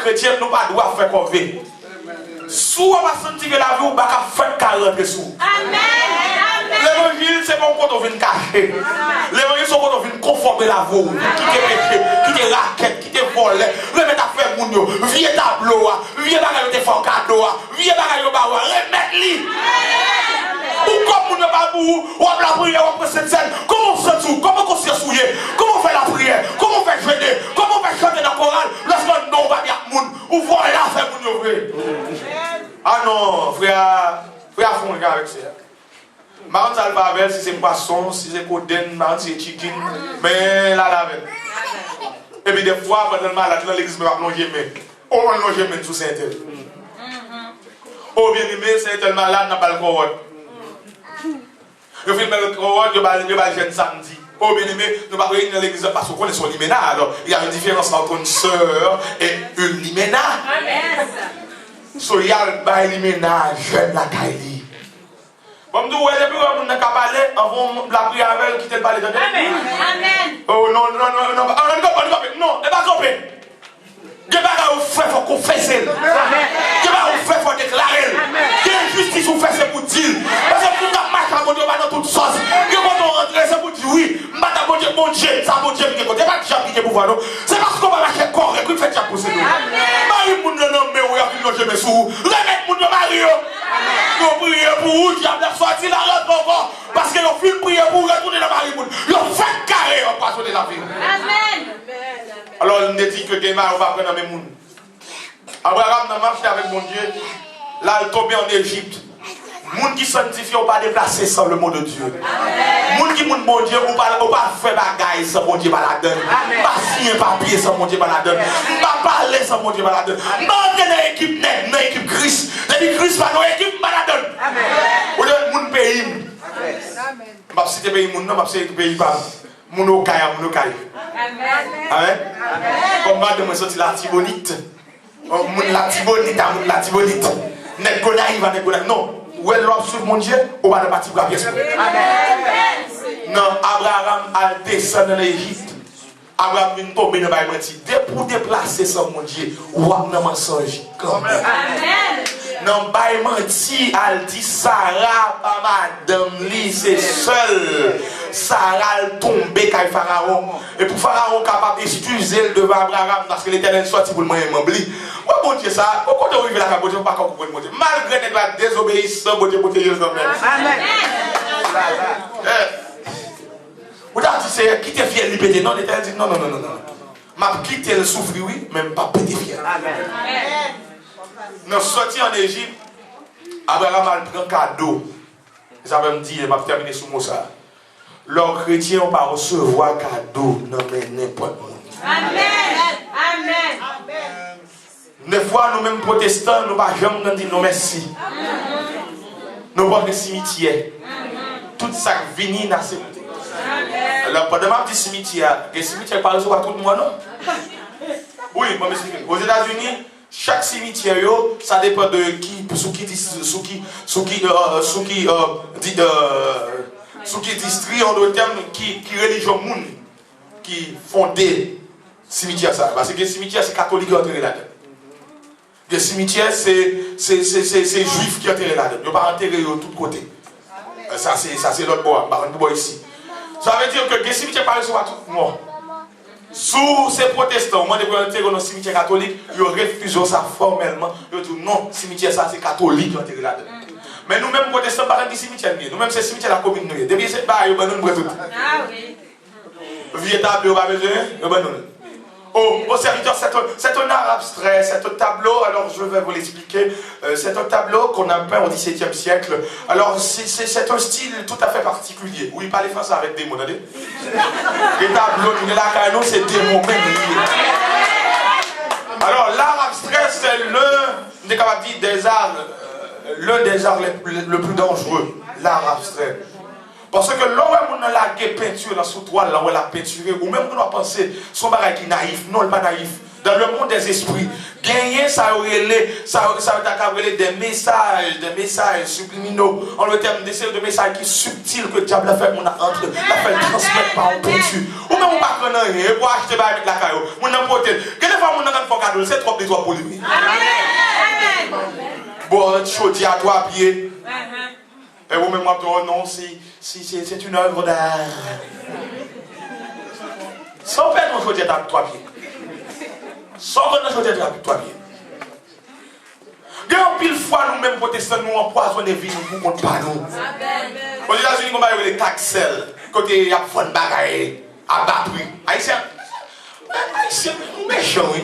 chrétien, nous pas droit faire comme si on va sentir que la vie ou pas faire 40 sous. L'évangile, c'est pas quand on vient cacher. L'évangile, c'est quand on vient conformer la vie. Qui te péché, qui te raquette, qui te vole. Remettre à faire mon yo. Viens tableau, viens bagaille te faire cadeau, viens bagaille au bawa, remettre-li. Ou comme mon yo pas pour ou la prière, ou cette scène. Comment on se sous, comment on se souiller, comment on fait la prière, comment on fait jeûner, comment on fait chanter dans la chorale. Lorsque non, on va dire moun, ou voilà, faire mon yo vrai. Ah non, frère font le gars avec ça. Marant Salvavel, si c'est poisson, si c'est coden, marant si c'est chicken, mais là, la veine. Et puis des fois, pendant le malade, dans l'église, on va plonger, mais on va plonger même sous Saint-Tel. Oh, bien aimé, Saint-Tel malade, n'a pas le corps. Je filme le corps, je vais le jeune samedi. Oh, bien aimé, nous ne pouvons pas réunir dans l'église parce qu'on est sur l'hyména. Alors, il y a une différence entre une sœur et une hyména. So, il y a un hyména, jeune la Kaili. Comme nous, depuis que nous avons parlé, avant la prière avec qui te parle de Amen. Oh non, non, elle va tomber. Dieu va vous faire, il faut confesser. Dieu va vous faire, il faut déclarer. Dieu justice vous fait, c'est pour dire. Parce que nous avons marché à mon Dieu dans toute sauce. Dieu quand on rentre, c'est pour dire oui. Mon Dieu, ça mon Dieu, c'est pas déjà piqué pour voir nous. C'est parce qu'on va marcher corps et qu'on fait déjà pousser nous. Marie, mon nom, mais oui, il y a plus de sous. Remettre mon Dieu, Marie. Nous prions pour vous, diable a sorti la route encore. Parce que nous films prier pour retourner dans Marie. Nous fait carré en passant de la vie. Amen. Alors, on dit que demain, on va prendre mes mouns. Abraham a marché avec mon Dieu. Là, il est tombé en Égypte. Moun qui sanctifie, on va déplacer sans le mot de Dieu. Moun qui moun bon Dieu, on va faire bagaille sans mon Dieu baladon. Pas signer papier sans mon Dieu baladon. Pas parler sans mon Dieu baladon. Pas dans l'équipe net, dans l'équipe Christ. L'équipe Christ va dans l'équipe baladon. Ou de moun pays. Je cite pays moun, non, je cite pays pas. Moun okaya, moun okaya. Amen. Comme madame moi sorti la Tibonite. Moun la Tibonite, moun la Tibonite. Net gonaï va net gonaï. Non. Où est l'homme sur mon Dieu? On va partir pour la pièce. Non, Abraham a descendu dans l'Égypte. Abraham vient tomber dans le menti. Pour déplacer son mon Dieu, ou a un mensonge. Non, bail menti, elle dit Sarah, pas madame, li, c'est seul. Sarah tombé quand Pharaon. Et pour Pharaon capable d'utiliser le devant Abraham parce que l'Éternel sorti pour le moyen m'oublie. Ouais, bon Dieu, ça, pourquoi tu arrives là, bon Dieu, pas comprendre mon Dieu. Malgré la désobéissance, bon Dieu, bon Dieu, Dieu, Amen. Vous avez dit, c'est qui t'es fier, libérer. Non, l'Éternel dit non. M'a quitté le souffrir, oui, même pas péter fier. Amen. Nous sortis en Égypte, Abraham a pris un cadeau. Ça va me dire, je vais terminer sur moi ça. Leurs chrétiens n'ont pas recevoir cadeau, non mais n'importe quoi. Amen. Des fois, nous-mêmes protestants, nous ne pouvons jamais dire non merci. Nous avons des cimetières. Tout ça qui vient dans ces cimetières. Alors, pendant ma petite cimetière, les cimetières parlent sur tout le monde, non? Oui, moi, je aux États-Unis, chaque cimetière, ça dépend de qui, qui distribue en d'autres termes, qui religion monde qui fondé cimetière ça. Parce que les cimetières, c'est catholique qui enterré là-dedans. Les cimetières, c'est juifs qui enterré là-dedans. Ils ne vont pas enterrer de tous côtés. Ça, c'est l'autre bois, par exemple, ici. Ça veut dire que les cimetières parlent sur tout le monde. Sous ces protestants, au moment de enterrer dans le cimetière catholique, ils refusent ça formellement. Ils disent non, cimetière ça, c'est catholique qui enterré là-dedans. Mais nous-mêmes, protestants, par exemple, cimetière, nous-mêmes, c'est cimetière de la commune. Depuis cette barre, nous nous tout. Ah oui. Vieux tableau, pas besoin, au serviteur, c'est un art abstrait, c'est un tableau, alors je vais vous l'expliquer. C'est un tableau qu'on a peint au XVIIe siècle. Alors, c'est un style tout à fait particulier. Oui, parlez français avec des mots, regardez. Les tableaux, c'est des mots même liés. Alors, l'art abstrait, c'est l'un des arts le plus dangereux, l'art abstrait. Parce que là où on a la peinture dans sous toile, là où on a peinturé, ou même on a pensé son bagage qui est naïf, non, il n'est pas naïf. dans le monde des esprits, gagner ça aurait des messages subliminaux, en le terme de messages qui sont subtils que le diable a fait, on a entre, la fait transmettre par un pentu. Ou même on pas connaître rien, pour acheter avec la caillou, on n'a pas été. Quelle fois on a fait cadeau, c'est trop de toi pour lui. Amen. Bon, chaudier à 3 pieds. Et vous même non, c'est une œuvre d'art. Sans faire nos chaudier à 3 pieds. Sans que nos chaudier à 3 pieds. Gagne pile fois nous-mêmes protestants nous empoisonnons vie nous pour pas nous. Aux États-Unis on va les taxels côté il y a fond bagaille à bas prix. Haïtien méchant oui.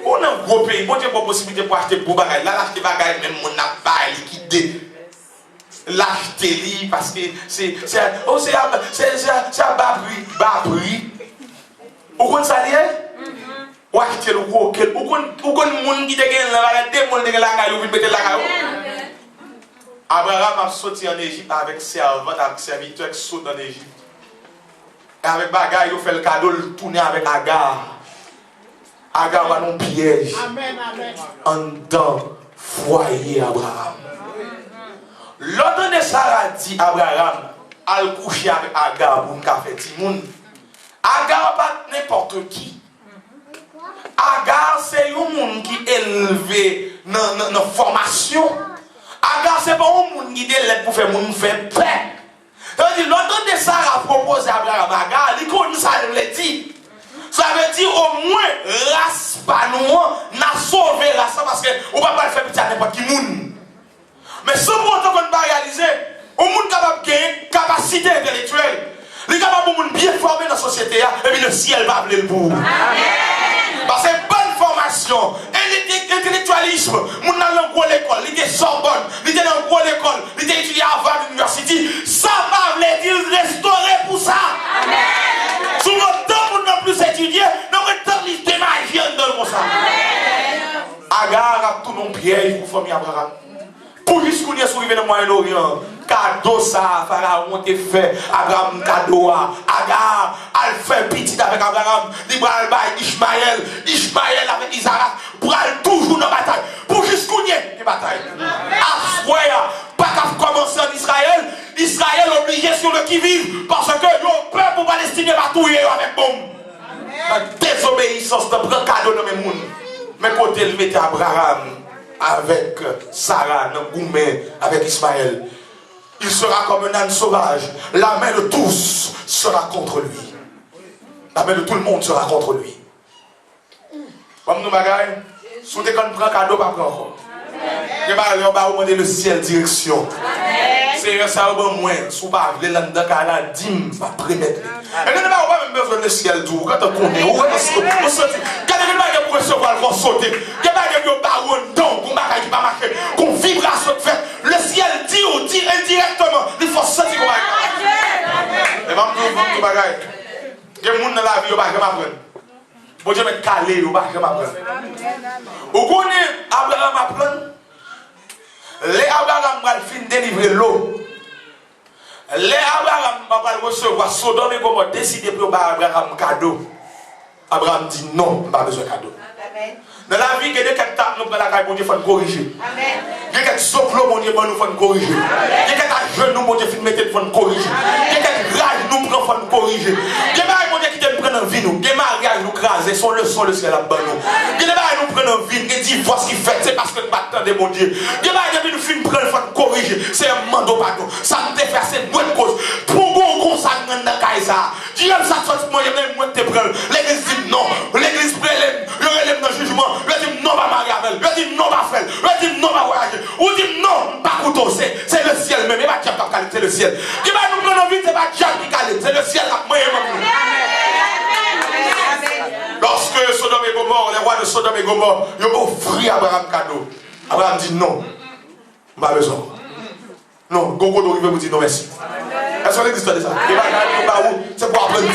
On a un gros pays, bon Dieu pas possibilité pour acheter pour bagaille. Là l'acheter bagaille même on n'a pas liquidé. L'acheter li parce que c'est à bas prix. Vous connaissez ça lié? Ou acheter le gros quel ou connaissez monde qui te gagne la des monde de la caille ou mettre la caille. Abraham a sorti en Égypte avec servante avec serviteur qui saute en Égypte. Et avec bagaille il fait le cadeau le tourner avec Agar. Agar va non piège. Amen amen. En dans foyer Abraham. L'autre de Sarah dit Abraham al coucher avec Agar pour un café Timoun. Agar pas n'importe qui. Agar c'est un monde qui est élevé dans la formation. Agar c'est pas un monde qui est élevé pour faire monde faire paix. C'est-à-dire l'autre de Sarah propose à Abraham Agar, il connaît ça, il le dit. Ça veut dire au moins race pas nous n'a sauvé race parce que on va pas le faire petit à n'importe qui monde. Mais ce pourtant qu'on va réaliser, au monde capable de gagner capacité intellectuelle. Les gars vont bien formés dans la société et puis le ciel va appeler le bout. Parce que bonne formation, intellectualisme, mon dans une grande école, il était Sorbonne, il était dans une grande école, il était étudié à Harvard University, ça va dire restaurer pour ça. Sur le temps pour ne plus étudier, dans le temps il démagie dans ça. Agar a tout mon piège pour famille Abraham. Pour jusqu'où il est arrivé dans le Moyen-Orient, cadeau ça, Pharaon te fait, Abraham cadeau, Agar, elle fait petit avec Abraham, il va le Ishmaël avec Isaac, pour aller toujours dans la bataille. Pour jusqu'où il est, bataille. Assoya, pas qu'à commencer en Israël obligé sur le qui-vive, parce que le peuple palestinien va tout avec bombe. La désobéissance de prendre cadeau dans mes mondes. Mais côté le mettait Abraham. Avec Sarah, Goumé, avec Ismaël, il sera comme un âne sauvage. La main de tous sera contre lui. La main de tout le monde sera contre lui. Comme nous bagaille, si vous prend cadeau, pas prendre. On va demander le ciel direction. C'est ça au moins. Si vous pas voulez l'an la dîme, va prémettre. Et nous n'avons pas même besoin de ciel tout. Quand on connaît, on va se pour recevoir le sauter. Il y a des barons donc qu'on va pas marcher, qu'on vibration de fait. Le ciel dit ou dit indirectement, il faut sentir qu'on va. Et même tout bagaille. Il y a des gens dans la vie qui ne vont pas apprendre. Bon Dieu met calé, il ne va pas apprendre. Vous connaissez Abraham apprendre? Les Abraham va fin délivrer l'eau. Les Abraham va recevoir Sodome et Gomorrhe décider pour Abraham cadeau. Abraham dit non, pas besoin de cadeau. Dans la vie, il y a des étapes nous prenons la caille, mon Dieu, il faut corriger. Il y a des soplos, mon Dieu, il faut corriger. Il y a des jeunes, mon Dieu, il faut corriger. Il y a des rages, nous prenons corriger. Il y a des mon Dieu, qui te prennent vie, nous. Il y a des mariages, nous craser, son leçon, le ciel là-bas, nous. Il y a des nous prenons vie, des divorces qui fait, c'est parce que nous battons de mon Dieu. Il y a des nous finissons prendre, il faut corriger. C'est un manteau par nous. Ça nous fait, c'est une bonne cause. Pour qu'on consacre dans la caille, ça. Dieu, ça, moi, je vais te prendre. L'église dit non. L'église prélève, il relève dans le jugement. Je dis non, pas marier avec elle. Je dis non, pas faire. Je dis non, pas voyager. Ou dit non, pas couteau. C'est le ciel même. Il va dire pas c'est le ciel. Il va nous prendre vie, c'est pas Diable qui calme. C'est le ciel qui moi lorsque Sodome et Gomorrhe, les rois de Sodome et Gomorrhe, ils ont offert Abraham cadeau. Abraham dit non. Pas besoin. Non, Gogo doit vous dire non, merci. Est-ce que l'existe de ça? C'est pour apprendre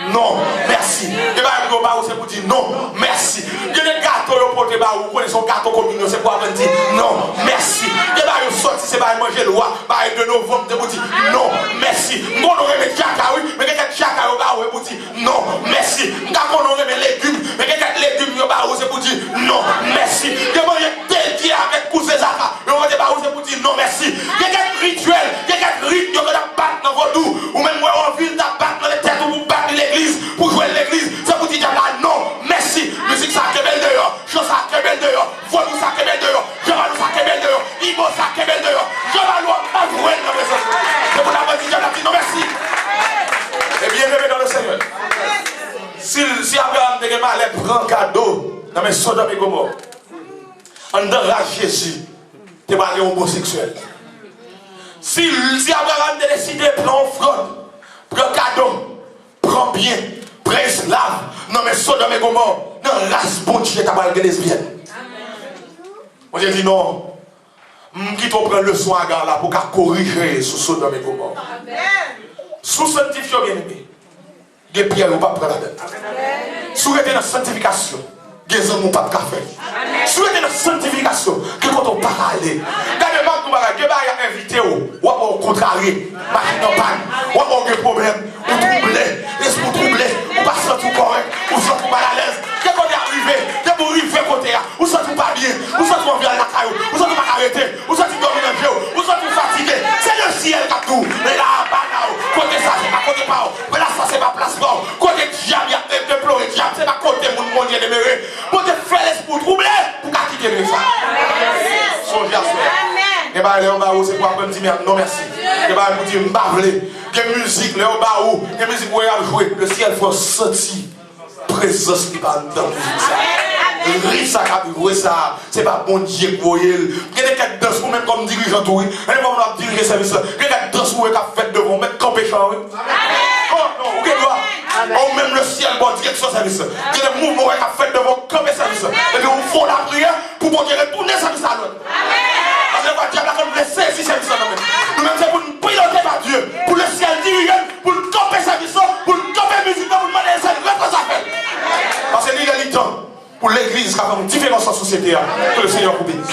non, merci. C'est pour dire non, merci. Il y a des gâteaux pour te vous connaissez son gâteau communion, c'est pour apprendre non, merci. Il y a des sorties, c'est pour manger le roi, de novembre, c'est pour dire non, merci. Moi, on aurait mis Jack, oui, mais quelqu'un qui cacahuète pour dire non, merci. Quand on remet les légumes, mais quelques légumes, c'est pour dire non, merci. Que moi, j'ai dédié avec cousin Zaka, c'est pour dire non, merci. Quelques rituels, quelques rites, vous avez battre dans votre dos, ou même en ville, vous battre dans les têtes, ou vous battre l'église, pour jouer l'église, c'est pour dire non, merci. Musique ça qui est belle dehors, chose ça qui est belle dehors, voix ça qui est belle dehors, je vais nous ça qui est belle dehors, Ibo ça qui est belle dehors, je vais nous pas jouer dans les autres. C'est pour la dit, dit non, merci. Et bien aimé dans le Seigneur. Si Abraham ne pas aller prendre cadeau dans mes Sodome et Gomorrhe, en dehors Jésus, tu vas aller homosexuel. Si Abraham a décidé de prendre offrande, prendre cadeau, prends bien, prends esclave, non mais Sodome et Gomorrhe, non, race bon Dieu, tu vas aller lesbienne. Moi j'ai dit non, qui te prend le soin à là pour corriger sur Sodome et Gomorrhe. Sous sanctification, bien aimé, des pierres ou pas prendre la tête. Sous être dans la sanctification, des hommes ou pas de café. Sous être dans la sanctification, que quand on parle aller. Regardez-moi, vous avez invité ou au contraire, machine en panne, ou avoir des problèmes, ou troubler, l'esprit troublé, ou pas sentir correct, ou sentir mal à l'aise. Dès qu'on est arrivé, dès qu'on arrive côté, ou sentir pas bien, ou sentir envie à la caillou, ou sentir pas arrêter, ou sentir dormir dans le jeu, ou sentir fatigué. C'est le ciel qui a tout. Mais là, côté ça, c'est pas côté pas. Mais là, ça, c'est pas place pas. Côté diable, il y a déploré diable, c'est pas côté mon Dieu demeuré. Côté faire l'esprit troublé, pour qu'à quitter le ça. Songez à ça. Et bien, Léon Barou, c'est quoi pour me dire non merci. Et bien, vous dire m'bavler. Quelle musique, Léon Barou, quelle musique vous avez joué. Le ciel faut sentir présence qui va dans la musique ça. Le riz ça qui a joué ça, c'est pas bon Dieu que vous voyez. Il y a des gens qui dansent ou même comme dirigeant tout. Il y a des gens qui diriger service. Il y a des gens qui dansent ou qui fait devant, mettre campé champ. Oh non, vous voyez quoi? Ou même le ciel, bon direction service. Il y a des mouvements qui fait devant, campé service. Et puis vous font la prière pour bon Dieu retourner service à l'autre. Parce que le diable a comme blessé si service à l'autre. Nous-mêmes c'est pour nous piloter par Dieu. Pour le ciel diriger, pour nous camper service, pour nous camper musique, pour nous demander les services, que ça fait. Parce que il y a du temps pour l'église qui a une différence en société. Que le Seigneur vous bénisse.